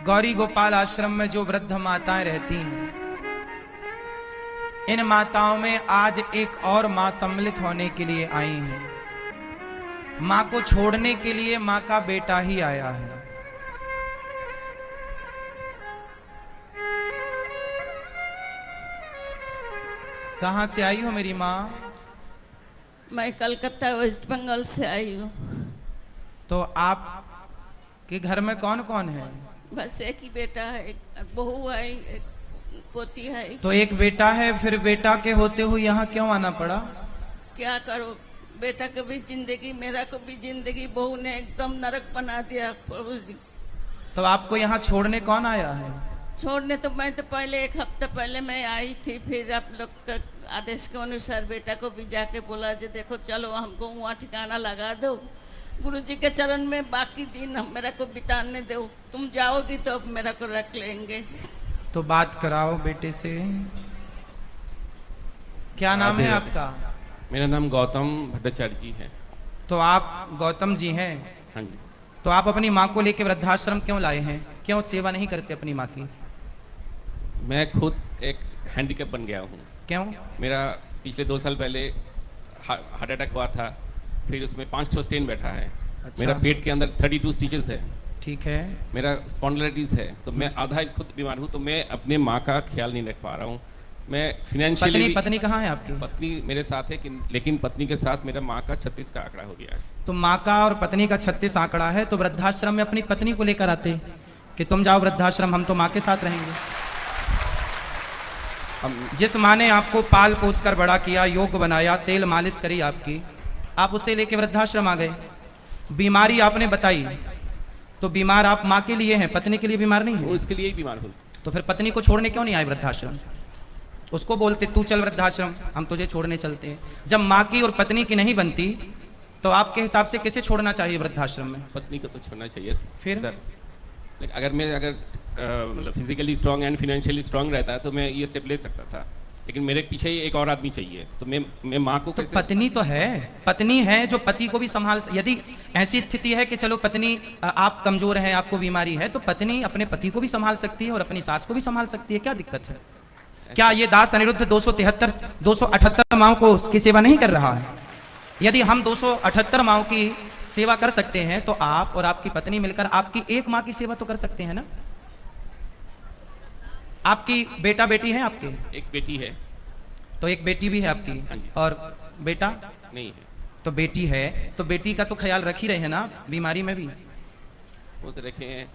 गौरी गोपाल आश्रम में जो वृद्ध माताएं रहती हैं, इन माताओं में आज एक और मां सम्मिलित होने के लिए आई हैं। मां को छोड़ने के लिए मां का बेटा ही आया है। कहां से आई हो मेरी मां? मैं कलकत्ता वेस्ट बंगाल से आई हूँ। तो आप के घर में कौन कौन है? बस एक ही बेटा है, एक बहू है, एक पोती है। तो एक बेटा है, फिर बेटा के होते हुए यहाँ क्यों आना पड़ा? क्या करो, बेटा को भी जिंदगी, मेरा को भी जिंदगी बहू ने एकदम नरक बना दिया प्रभु जी। तो आपको यहाँ छोड़ने कौन आया है? छोड़ने तो मैं तो पहले एक हफ्ते पहले मैं आई थी, फिर आप लोग का आदेश के अनुसार बेटा को भी जाके बोला जो देखो चलो हमको वहाँ ठिकाना लगा दो, गुरु जी के चरण में बाकी दिन हम मेरा को बिताने दो, तुम जाओगी तो अब मेरा को रख लेंगे। तो बात कराओ बेटे से। क्या नाम है आपका? मेरा नाम गौतम भट्टाचार्य जी है। तो आप गौतम जी हैं? हाँ जी। तो आप अपनी माँ को लेकर वृद्धाश्रम क्यों लाए हैं? क्यों सेवा नहीं करते अपनी माँ की? मैं खुद एक हैंडीकैप बन गया हूँ। क्यों? मेरा पिछले 2 साल पहले हार्ट अटैक हुआ था, फिर उसमें 5 स्टेन बैठा है। अच्छा। मेरा पेट के अंदर 32 स्टिचेस है। ठीक है। मेरा स्पॉन्डिलाइटिस है, तो मैं आधा खुद बीमार हूँ, तो मैं अपने माँ का ख्याल नहीं रख पा रहा हूँ। मैं फिनेंशियली पत्नी कहाँ है आपकी? पत्नी मेरे साथ है, लेकिन पत्नी के साथ मेरा माँ का 36 का आंकड़ा हो गया है। तो माँ का और पत्नी का 36 आंकड़ा है, तो वृद्धाश्रम में अपनी पत्नी को लेकर आते कि तुम जाओ वृद्धाश्रम, हम तो माँ के साथ रहेंगे। जिस माँ ने आपको पाल पोस कर बड़ा किया, योग बनाया, तेल मालिश करी आपकी, आप उसे लेके वृद्धाश्रम आ गए। बीमारी आपने बताई, तो बीमार आप माँ के लिए हैं, पत्नी के लिए बीमार नहीं है। उसके लिए ही बीमार हूँ। तो फिर पत्नी को छोड़ने क्यों नहीं आए वृद्धाश्रम? उसको बोलते तू चल वृद्धाश्रम, हम तुझे छोड़ने चलते हैं। जब माँ की और पत्नी की नहीं बनती, तो आपके हिसाब से किसे छोड़ना चाहिए वृद्धाश्रम में? पत्नी को तो छोड़ना चाहिए। फिर अगर physically strong and financially strong रहता है तो मैं ये स्टेप ले सकता था, लेकिन मेरे पीछे ही एक और आदमी चाहिए, तो मैं माँ को तो कैसे? पत्नी तो है, पत्नी है जो पति को भी संभाल। यदि ऐसी स्थिति है कि चलो पत्नी आप कमजोर हैं, आपको बीमारी है, तो पत्नी अपने पति को भी संभाल सकती है और अपनी सास को भी संभाल सकती है। क्या दिक्कत है? क्या ये दास अनिरुद्ध 278 माओं को उसकी सेवा नहीं कर रहा है? यदि हम 278 माओं की सेवा कर सकते हैं, तो आप और आपकी पत्नी मिलकर आपकी एक माँ की सेवा तो कर सकते हैं ना? आपकी बेटा बेटी है आपके? एक बेटी है। तो एक बेटी भी है आपकी? हाँ जी। और बेटा नहीं है। तो बेटी है, तो बेटी का तो ख्याल रख ही रहे हैं ना बीमारी में भी? वो तो रखे हैं।